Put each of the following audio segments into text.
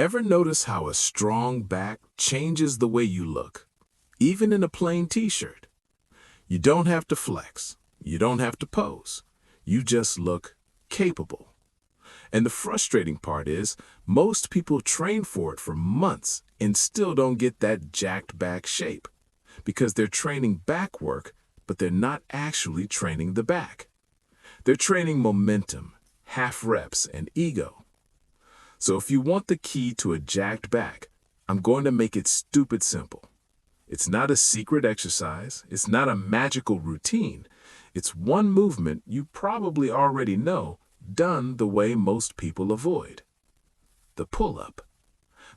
Ever notice how a strong back changes the way you look, even in a plain t-shirt? You don't have to flex. You don't have to pose. You just look capable. And the frustrating part is, most people train for it for months and still don't get that jacked back shape because they're training back work, but they're not actually training the back. They're training momentum, half reps, and ego. So if you want the key to a jacked back, I'm going to make it stupid simple. It's not a secret exercise. It's not a magical routine. It's one movement you probably already know, done the way most people avoid. The pull-up.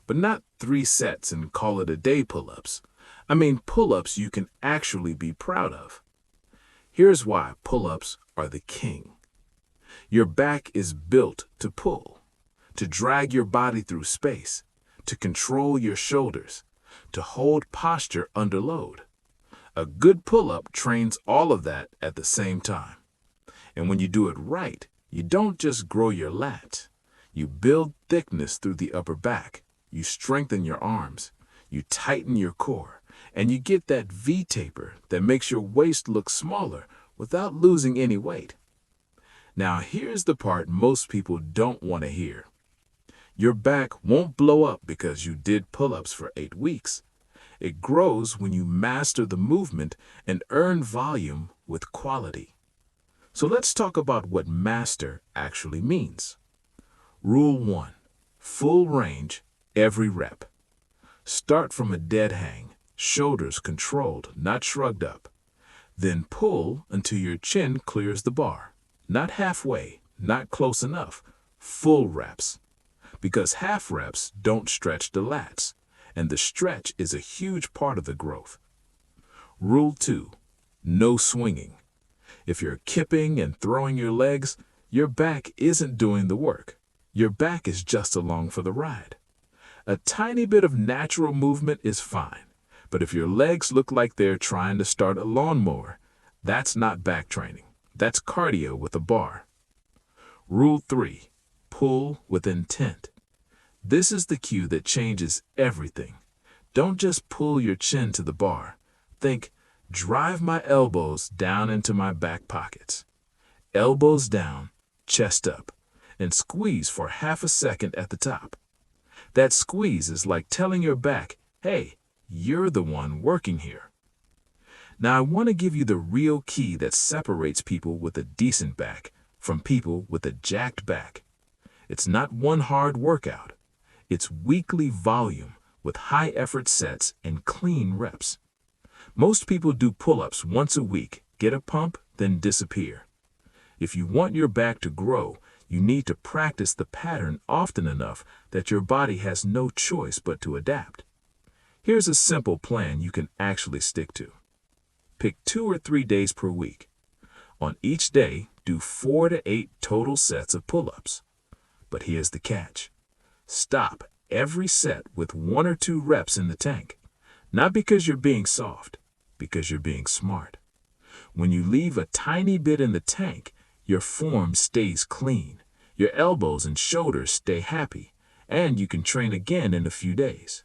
But not 3 sets and call it a day pull-ups. I mean pull-ups you can actually be proud of. Here's why pull-ups are the king. Your back is built to pull, to drag your body through space, to control your shoulders, to hold posture under load. A good pull-up trains all of that at the same time. And when you do it right, you don't just grow your lats. You build thickness through the upper back. You strengthen your arms. You tighten your core. And you get that V-taper that makes your waist look smaller without losing any weight. Now here's the part most people don't want to hear. Your back won't blow up because you did pull-ups for 8 weeks. It grows when you master the movement and earn volume with quality. So let's talk about what master actually means. Rule 1. Full range, every rep. Start from a dead hang, shoulders controlled, not shrugged up. Then pull until your chin clears the bar. Not halfway, not close enough, full reps. Because half reps don't stretch the lats, and the stretch is a huge part of the growth. Rule 2. No swinging. If you're kipping and throwing your legs, your back isn't doing the work. Your back is just along for the ride. A tiny bit of natural movement is fine, but if your legs look like they're trying to start a lawnmower, that's not back training. That's cardio with a bar. Rule 3. Pull with intent. This is the cue that changes everything. Don't just pull your chin to the bar. Think, drive my elbows down into my back pockets. Elbows down, chest up, and squeeze for half a second at the top. That squeeze is like telling your back, hey, you're the one working here. Now I want to give you the real key that separates people with a decent back from people with a jacked back. It's not one hard workout. It's weekly volume with high effort sets and clean reps. Most people do pull-ups once a week, get a pump, then disappear. If you want your back to grow, you need to practice the pattern often enough that your body has no choice but to adapt. Here's a simple plan you can actually stick to. Pick 2 or 3 days per week. On each day, do 4 to 8 total sets of pull-ups. But here's the catch. Stop every set with 1 or 2 reps in the tank. Not because you're being soft, because you're being smart. When you leave a tiny bit in the tank, your form stays clean, your elbows and shoulders stay happy, and you can train again in a few days.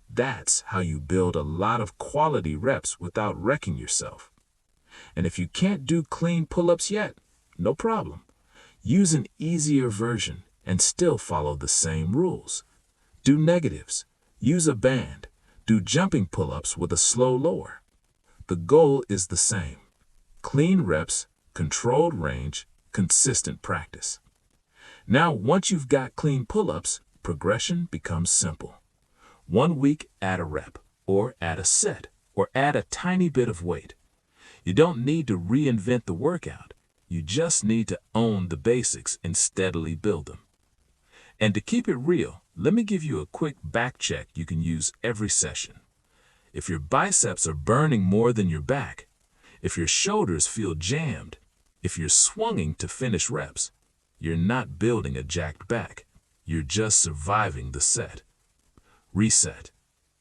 That's how you build a lot of quality reps without wrecking yourself. And if you can't do clean pull-ups yet, no problem. Use an easier version and still follow the same rules. Do negatives. Use a band. Do jumping pull-ups with a slow lower. The goal is the same. Clean reps, controlled range, consistent practice. Now, once you've got clean pull-ups, progression becomes simple. 1 week, add a rep, or add a set, or add a tiny bit of weight. You don't need to reinvent the workout. You just need to own the basics and steadily build them. And to keep it real, let me give you a quick back check you can use every session. If your biceps are burning more than your back, if your shoulders feel jammed, if you're swinging to finish reps, you're not building a jacked back. You're just surviving the set. Reset.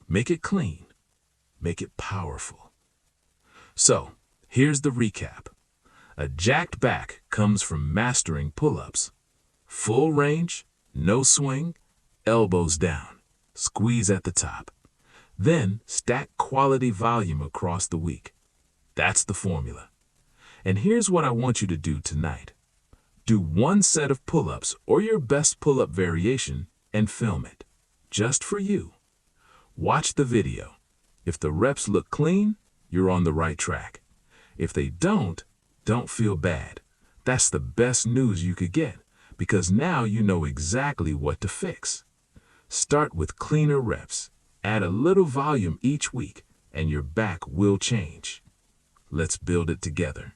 Make it clean. Make it powerful. So, here's the recap. A jacked back comes from mastering pull-ups. Full range, no swing, elbows down, squeeze at the top. Then stack quality volume across the week. That's the formula. And here's what I want you to do tonight. Do one set of pull-ups or your best pull-up variation and film it, just for you. Watch the video. If the reps look clean, you're on the right track. If they don't feel bad. That's the best news you could get, because now you know exactly what to fix. Start with cleaner reps, add a little volume each week, and your back will change. Let's build it together.